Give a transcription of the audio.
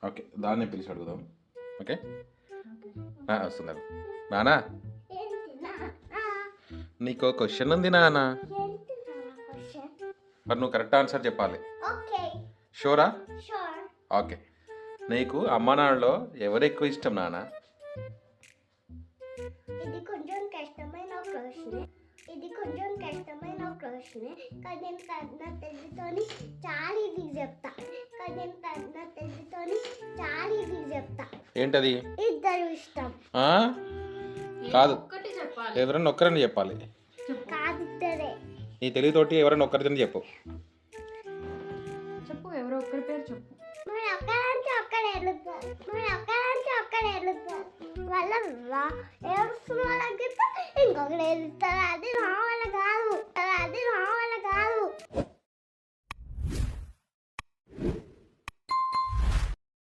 Okay, దాన్ని పిలిచి అడుగుదాం. ఓకే, వస్తున్నారు. నానా, నీకు క్వశ్చన్ ఉంది నాన్న. మరి నువ్వు కరెక్ట్ ఆన్సర్ చెప్పాలి. షూరా? ఓకే. నీకు అమ్మ నాన్నలో ఎవరు ఎక్కువ ఇష్టం నాన్న? ఇది కొంచెం కష్టమైన ప్రశ్నే కానీ నేను నా తెలివితోని చాలా ఈజీగా చెప్తా. ఏంటది? ఇద్దరు ఇష్టం. కాదు, ఎవరన్నా ఒక్కరని చెప్పాలి. కాదు, ఇద్దరే. నీ తెలివితోటి ఎవరైనా ఒక్కరిదని చెప్పు. ఎవరో ఒక్కరి పేరు చెప్పు. మరి ఒక్కడానికి ఒక్కడే వెళ్తారు వాళ్ళ ఏడుస్తున్న వాళ్ళకి ఇంకొకటి వెళ్తారు. అది నా వల్ల కాదు.